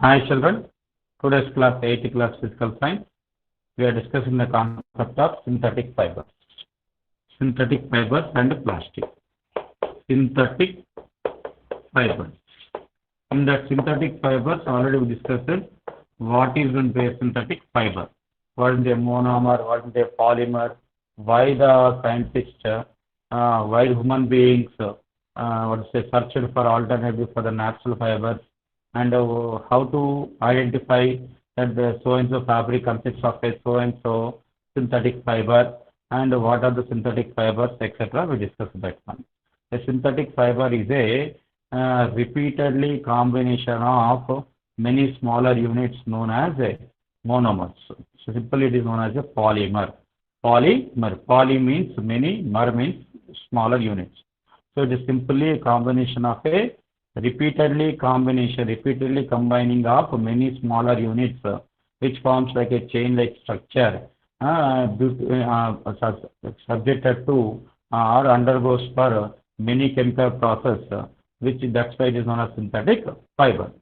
Hi children, today's class 8th class physical science. We are discussing the concept of synthetic fibers and plastic. Synthetic fibers. In that synthetic fibers, already we discussed what is a synthetic fiber, what is a monomer, what is a polymer, why the scientists, why human beings, what is say, searched for alternative for the natural fibers, and how to identify that the so and so fabric consists of a so and so synthetic fiber, and what are the synthetic fibers, etc. We discussed that one. A synthetic fiber is a repeatedly combination of many smaller units known as a monomers. So simply it is known as a polymer. Poly means many, mer means smaller units. So it is simply a combination of a repeatedly combining of many smaller units, which forms like a chain-like structure, subjected to or undergoes for many chemical process, which that's why it is known as synthetic fiber.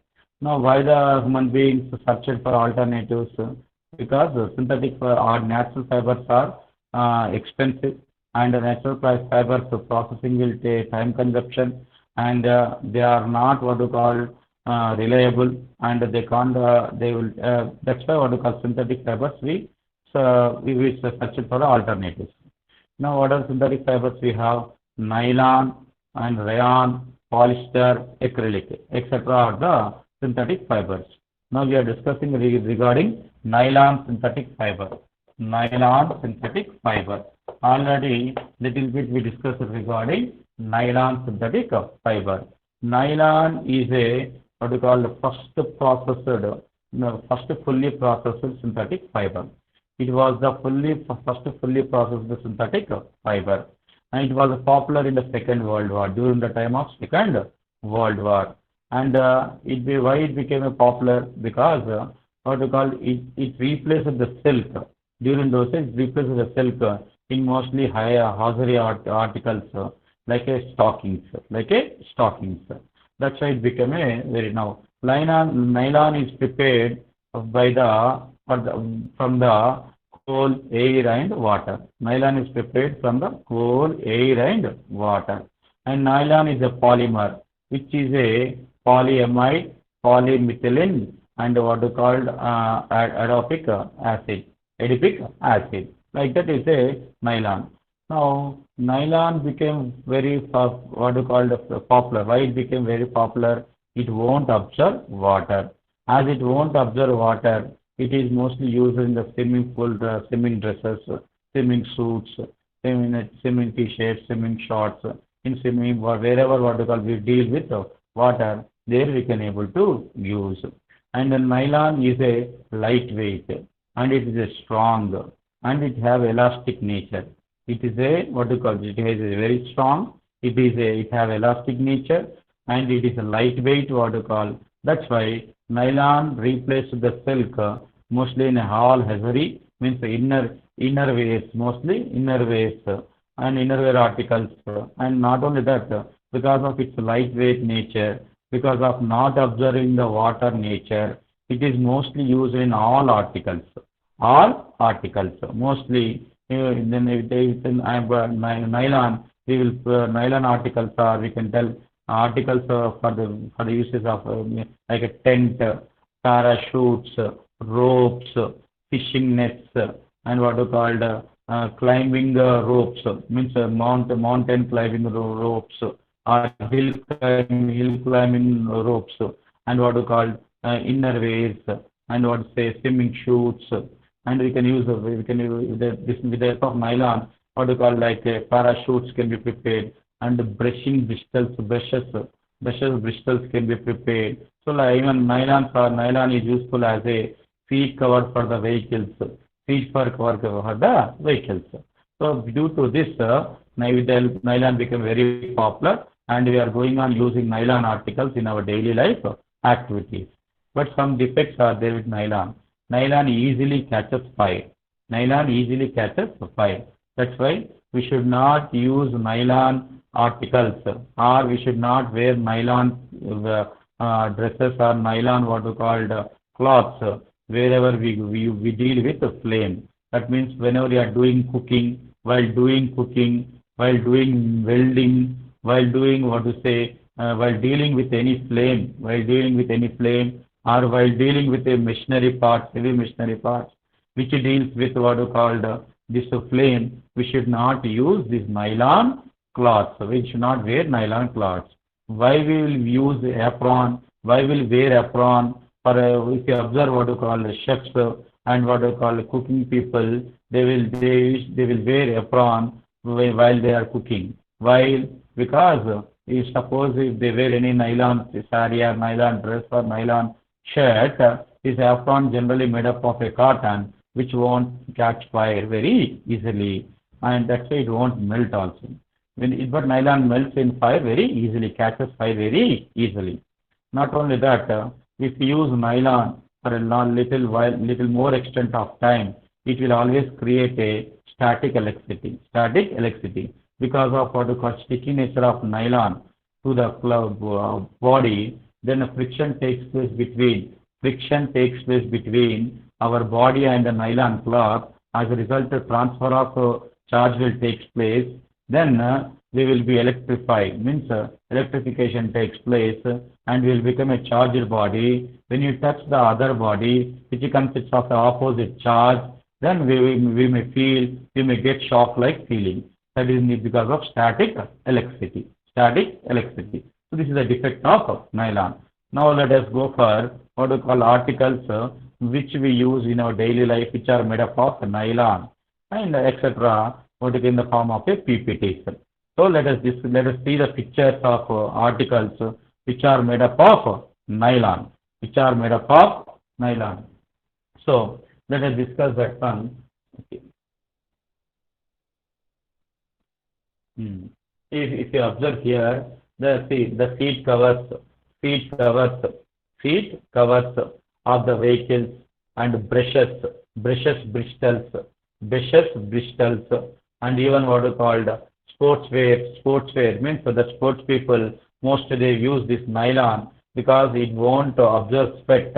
Now, why the human beings searched for alternatives? Because synthetic or natural fibers are expensive, and natural fibers processing will take time consumption, and they are not what you call reliable, and they can't they will that's why what you call synthetic fibers we search for alternatives. Now what are synthetic fibers? We have nylon and rayon, polyester, acrylic, etc. are the synthetic fibers. Now we are discussing regarding nylon synthetic fiber. Nylon synthetic fiber. Already little bit we discussed regarding nylon synthetic fiber. Nylon is a what we call the first fully processed synthetic fiber. It was the first fully processed synthetic fiber, and it was popular in the Second World War, during the time of Second World War. And why it became popular? Because what we call it replaced the silk. During those days, it replaced the silk in mostly higher hosiery articles, like a stockings. That's why it became a very now. Nylon is prepared by from the coal, air, and water. Nylon is prepared from the coal, air, and water. And nylon is a polymer, which is a polyamide, polymethylene, and what we called adipic acid. Like that is a nylon. Now, nylon became very what you call popular. Why it became very popular? It won't absorb water. As it won't absorb water, it is mostly used in the swimming pool, swimming dresses, swimming suits, swimming t-shirts, swimming shorts, in swimming wherever what you call we deal with water, there we can able to use. And the nylon is a lightweight, and it is a strong, and it have elastic nature. It is a what you call it is a very strong. It have elastic nature, and it is a lightweight what you call. That's why nylon replaced the silk mostly in all hosiery, means inner wears, mostly inner wears and innerwear articles. And not only that, because of its lightweight nature, because of not observing the water nature, it is mostly used in all articles. Mostly then nylon, we will nylon articles are, we can tell articles for the uses of like a tent, parachutes, ropes, fishing nets, and what we called climbing ropes, means mountain climbing ropes, or hill climbing ropes, and what we call inner ways, and what say swimming shoots, and we can use this with the help of nylon. What we call like parachutes can be prepared, and brushing bristles can be prepared. So like even nylon is useful as a seat cover for the vehicles, cover for the vehicles. So due to this, nylon became very popular, and we are going on using nylon articles in our daily life activities. But some defects are there with nylon. Nylon easily catches fire. That's why we should not use nylon articles, or we should not wear nylon dresses or nylon what we called cloths wherever we deal with the flame. That means whenever you are doing cooking, while doing welding, while doing what to say, while dealing with any flame, or while dealing with a machinery parts, heavy machinery parts, which deals with what we called this flame, we should not use this nylon cloths. We should not wear nylon cloths. Why we will use apron? Why will wear apron? For if you observe what you call chefs and what you call cooking people, they will wear apron while they are cooking. While because if suppose if they wear any nylon saree or nylon dress or nylon shirt, this apron generally made up of a cotton which won't catch fire very easily, and that's why it won't melt also. But nylon melts in fire very easily, catches fire very easily. Not only that, if you use nylon for a little while, little more extent of time, it will always create a static electricity. Static electricity because of what we call sticky nature of nylon to the body. Then a friction takes place between our body and the nylon cloth. As a result, the transfer of charge will take place. Then we will be electrified, means electrification takes place and will become a charged body. When you touch the other body, which consists of the opposite charge, then we may get shock-like feeling. That is because of static electricity. Static electricity. So this is a defect of nylon. Now let us go for what we call articles which we use in our daily life, which are made up of nylon and etc. What is in the form of a PPT. So let us see the pictures of articles which are made up of nylon, So let us discuss that one. Okay. If you observe here, the seat covers of the vehicles and bristles, and even what is called sportswear means for the sports people, mostly they use this nylon because it won't absorb sweat.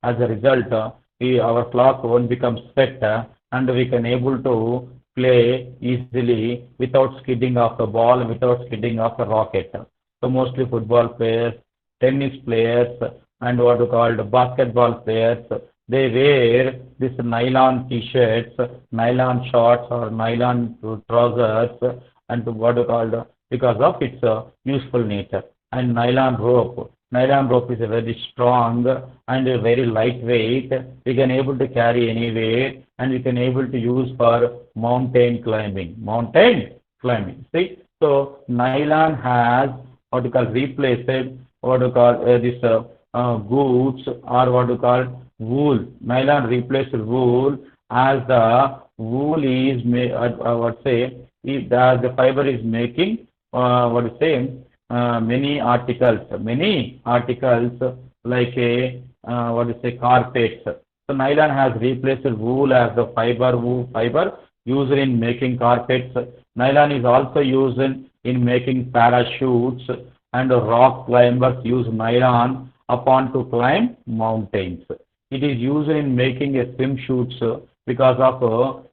As a result, our cloth won't become sweat, and we can able to play easily without skidding off the ball, without skidding off the rocket. So mostly football players, tennis players, and what we call basketball players, they wear this nylon t-shirts, nylon shorts or nylon trousers, and what we call because of its useful nature. And nylon rope. Nylon rope is a very strong and a very lightweight. We can able to carry anywhere, and we can able to use for mountain climbing. See, so nylon has what we call replaced what we call this goods or what we call wool. Nylon replaced wool as the wool is what say if the fiber is making what is saying many articles like a what is say carpets. So nylon has replaced wool as the fiber used in making carpets. Nylon is also used in making parachutes, and rock climbers use nylon upon to climb mountains. It is used in making a swimsuits because of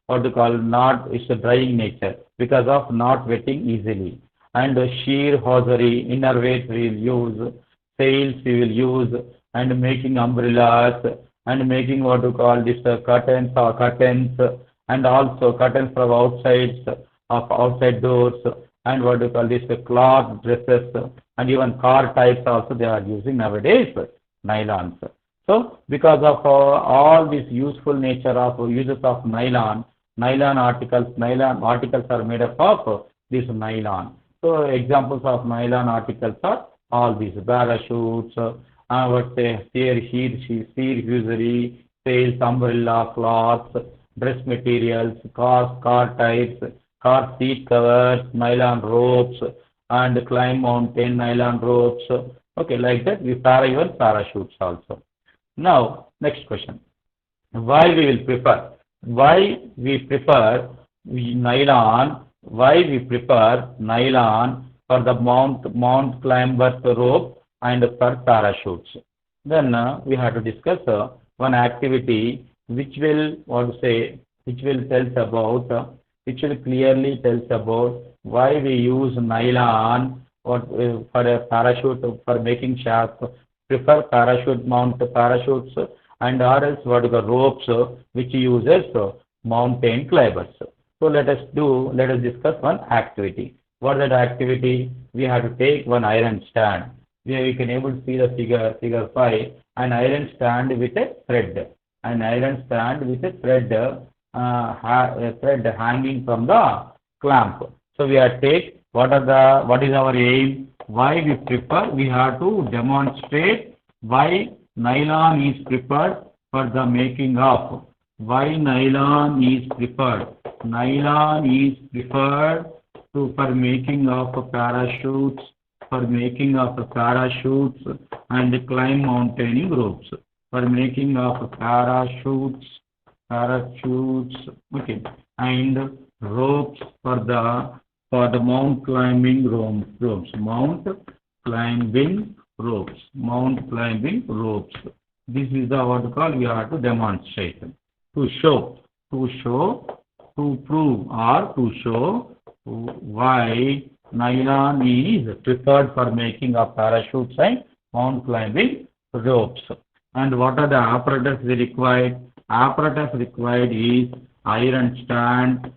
what they call not it's a drying nature because of not wetting easily. And sheer hosiery, innerwear we will use, sails we will use, and making umbrellas, and making what we call this curtains, and also curtains from outside doors, and what we call this cloth dresses, and even car types also they are using nowadays nylons. So because of all this useful nature of uses of nylon articles are made up of this nylon. So examples of nylon articles are all these parachutes, what say sheer hosiery, sails, umbrella, cloths, dress materials, car types, car seat covers, nylon ropes, and climb mountain nylon ropes. Okay, like that we even parachutes also. Now next question. Why we prefer nylon? Why we prefer nylon for the mount climber rope and for parachutes. Then we have to discuss one activity which will what to say which will tells about which will clearly tells about why we use nylon for a parachute for making shaft, prefer parachute mount parachutes and or else what is the ropes which uses mountain climbers. So let us discuss one activity. What is that activity? We have to take one iron stand. We can able to see the figure 5, an iron stand with a thread. An iron stand with a thread, a thread hanging from the clamp. So we have take what is our aim? Why we prefer? We have to demonstrate why nylon is preferred for the making of. Why nylon is preferred? Nylon is preferred for making of parachutes, and climb mountaining ropes. For making of parachutes, okay, and ropes for the mount climbing ropes, mount climbing ropes. This is the what we call we have to demonstrate, to show, to prove or to show why nylon is preferred for making of parachutes and mount climbing ropes. And what are the apparatus required? Apparatus required is iron stand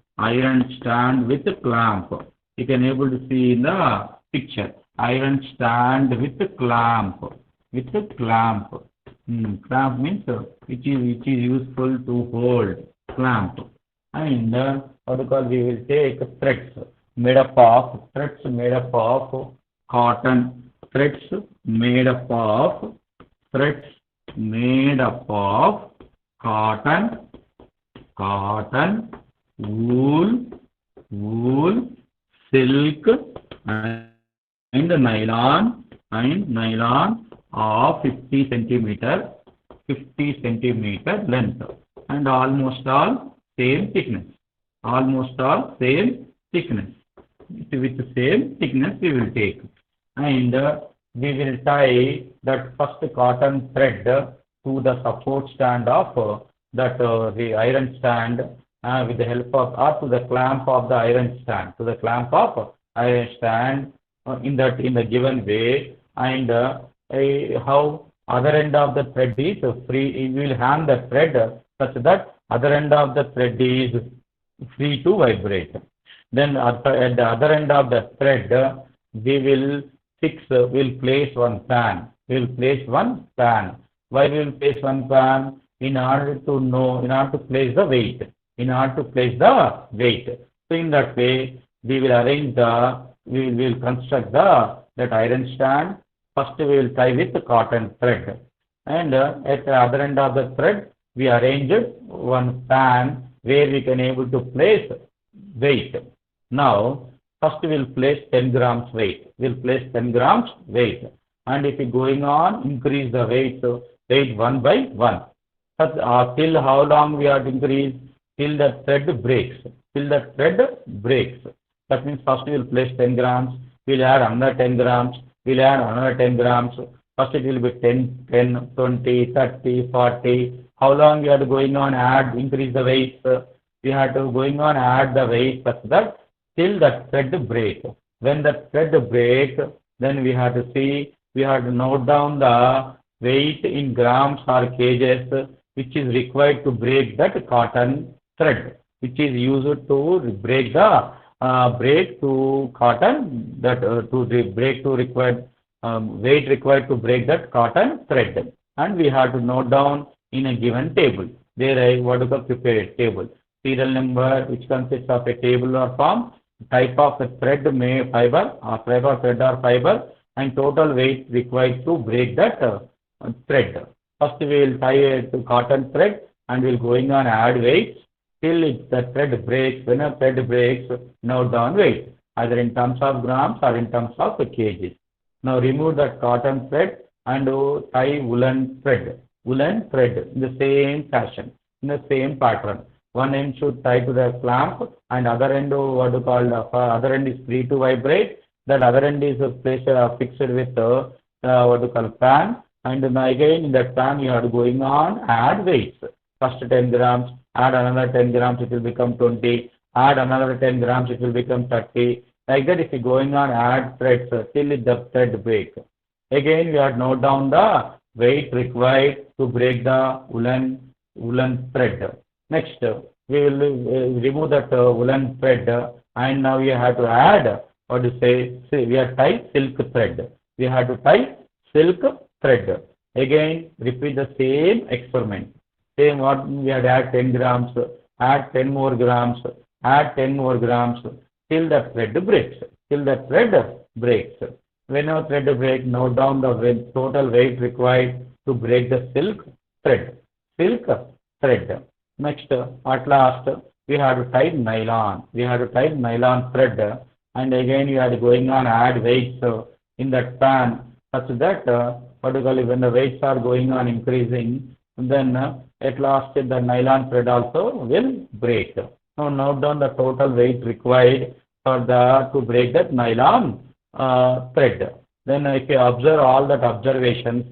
with a clamp. You can able to see in the picture. Iron stand with a clamp. Clamp means which is useful to hold clamp. And what we call we will take threads made up of cotton. Threads made up of cotton, wool, silk, and nylon of 50 centimeter length, and almost all same thickness. With the same thickness we will take, and we will tie that first cotton thread to the support stand of the iron stand with the help of or to the clamp of the iron stand, in the given way, and how other end of the thread is free. We will hang the thread such that other end of the thread is free to vibrate. Then at the other end of the thread, we will place one pan. We will place one pan. Why we will place one pan? In order to place the weight. So in that way, we will construct that iron stand. First we will tie with the cotton thread, and at the other end of the thread, we arranged one pan where we can able to place weight. Now, first we will place 10 grams weight. We will place 10 grams weight, and if we going on, increase the weight one by one. Till how long we have to increase? Till the thread breaks. That means first we will place 10 grams. We will add another 10 grams. We will add another 10 grams. First it will be 10, 20, 30, 40. How long we are going on increase the weight? We have to going on add the weight such that till the thread break. When the thread break, then we have to note down the weight in grams or kgs, which is required to break that cotton thread, which is used to break the break to cotton required weight required to break that cotton thread. And we have to note down in a given table. There I what is the prepared table. Serial number, which consists of a table or form, type of a thread fiber or thread or fiber, and total weight required to break that thread. First we will tie it to cotton thread and we will going on add weights till the thread breaks. When a thread breaks, note down weight, either in terms of grams or in terms of kgs. Now remove that cotton thread and tie woolen thread in the same fashion, in the same pattern. One end should tie to the clamp, and other end other end is free to vibrate. That other end is fixed with what do you call pan, and then again in that pan you are going on add weights. First 10 grams, add another 10 grams, it will become 20. Add another 10 grams, it will become 30. Like that, if you going on add threads till the thread break. Again, we have note down the weight required to break the woolen thread. Next, we will remove that woolen thread, and now we have to add, what to say, we have tie silk thread. We have to tie silk thread. Again, repeat the same experiment. Same what we had add 10 grams, add 10 more grams, add 10 more grams, till the thread breaks. Till the thread breaks. Whenever thread breaks, note down the total weight required to break the silk thread. Silk thread. Next, at last, we have to tie nylon. We have to tie nylon thread, and again you are going on add weights in that pan such that particularly when the weights are going on increasing, then at last the nylon thread also will break. Now note down the total weight required for to break that nylon thread. Then if you observe all that observations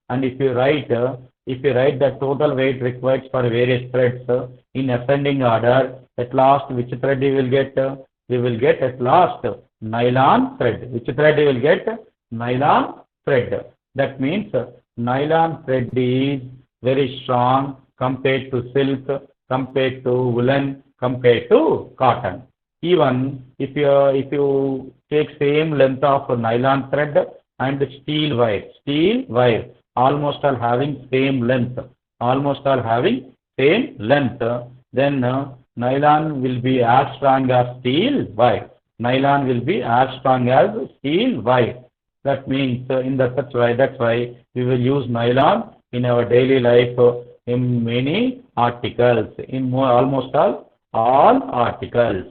and if you write the total weight required for various threads in ascending order, at last which thread you will get? We will get at last nylon thread. Which thread you will get? Nylon thread. That means nylon thread is very strong compared to silk, compared to woolen, compared to cotton. Even if you take same length of nylon thread and steel wire almost all having same length, then nylon will be as strong as steel wire. Nylon will be as strong as steel wire. That means that's why we will use nylon in our daily life in many articles, in almost all articles.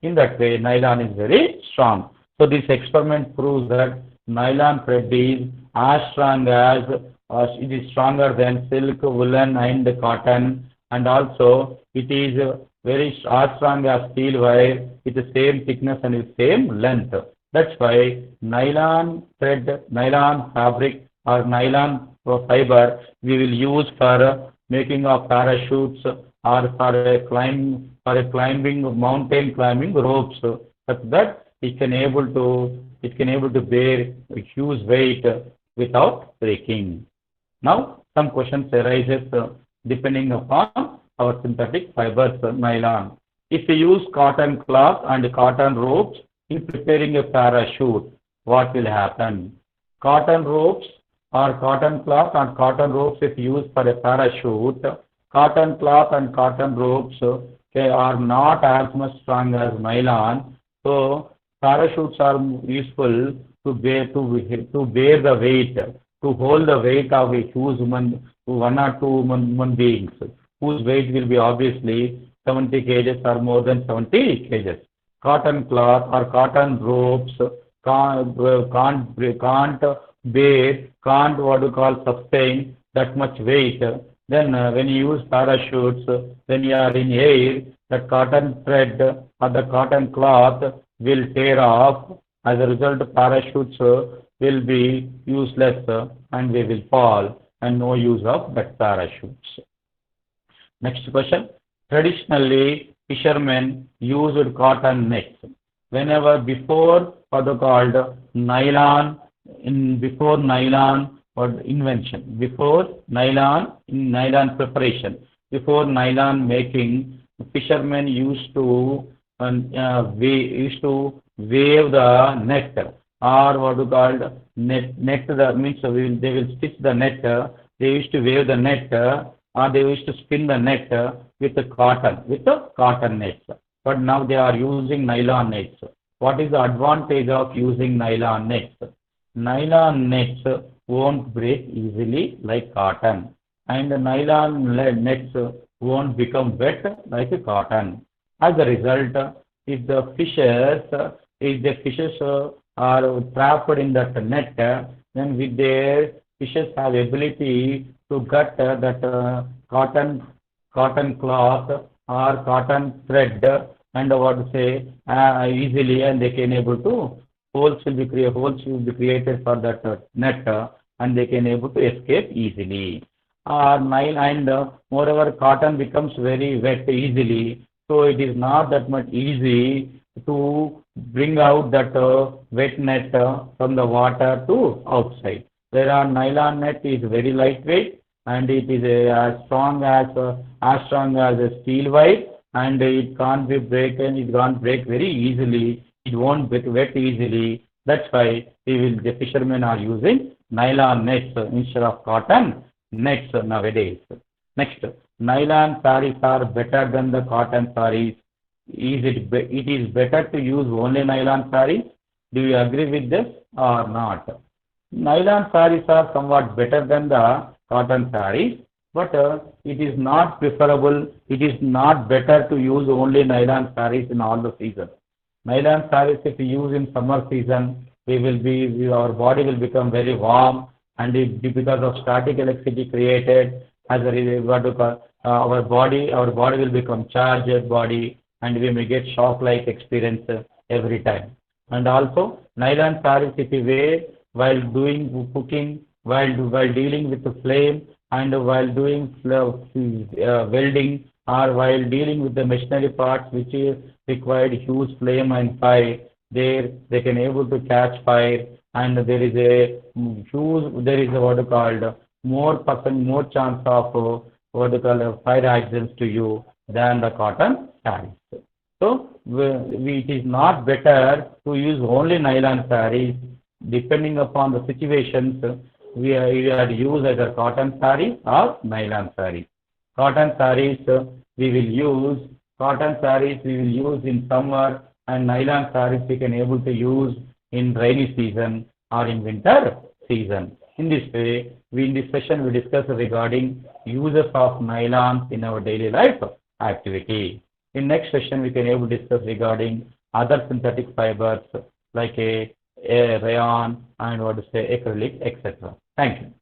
In that way, nylon is very strong. So this experiment proves that nylon thread is as strong as, it is stronger than silk, woolen and cotton, and also it is very as strong as steel wire with the same thickness and the same length. That's why nylon thread, nylon fabric or nylon fiber we will use for making of parachutes or for climbing mountain climbing ropes, such that it can able to bear a huge weight without breaking. Now some questions arises depending upon our synthetic fibers nylon. If we use cotton cloth and cotton ropes in preparing a parachute, what will happen? Cotton ropes or cotton cloth and cotton ropes if used for a parachute, cotton cloth and cotton ropes are not as much strong as nylon. So parachutes are useful to bear the weight, to hold the weight of a huge one or two human beings, whose weight will be obviously 70 kgs or more than 70 kgs. Cotton cloth or cotton ropes can't sustain that much weight. Then when you use parachutes, when you are in air, the cotton thread or the cotton cloth will tear off. As a result, parachutes will be useless and they will fall, and no use of that parachutes. Next question. Traditionally, fishermen used cotton nets. Whenever before nylon invention, before nylon preparation, before nylon making, fishermen used to wave the net, or what you called net the means they will stitch the net. They used to wave the net, or they used to spin the net with the cotton nets. But now they are using nylon nets. What is the advantage of using nylon nets? Nylon nets won't break easily like cotton, and the nylon nets won't become wet like cotton. As a result, if the fishes are trapped in that net, then with their fishes have ability to get that cotton cloth or cotton thread and what to say easily, and they can able to holes will be created for that net, and they can able to escape easily. Nile and moreover cotton becomes very wet easily, so it is not that much easy to bring out that wet net from the water to outside. Whereas nylon net is very lightweight and it is as strong as a steel wire, and it can't be broken. It can't break very easily. It won't get wet easily. That's why the fishermen are using nylon nets instead of cotton nets nowadays. Next, nylon sarees are better than the cotton sarees. It is better to use only nylon sarees? Do you agree with this or not? Nylon sarees are somewhat better than the cotton sarees, but it is not preferable. It is not better to use only nylon sarees in all the seasons. Nylon sarees, if we use in summer season, our body will become very warm, and because of static electricity created, as a what to call, our body will become charged body, and we may get shock-like experience every time. And also, nylon sarees, if we wear while doing cooking, while dealing with the flame, and while doing welding, or while dealing with the machinery parts which is required huge flame and fire, there they can able to catch fire, and there is a what you called more chance of what you call fire accidents to you than the cotton sarees. So it is not better to use only nylon sarees. Depending upon the situations, we are to use either cotton saree or nylon saree. Cotton sarees we will use in summer, and nylon sarees we can able to use in rainy season or in winter season. In this way, in this session we discuss regarding uses of nylon in our daily life activity. In next session we can able to discuss regarding other synthetic fibers like a rayon and what to say acrylic, etc. Thank you.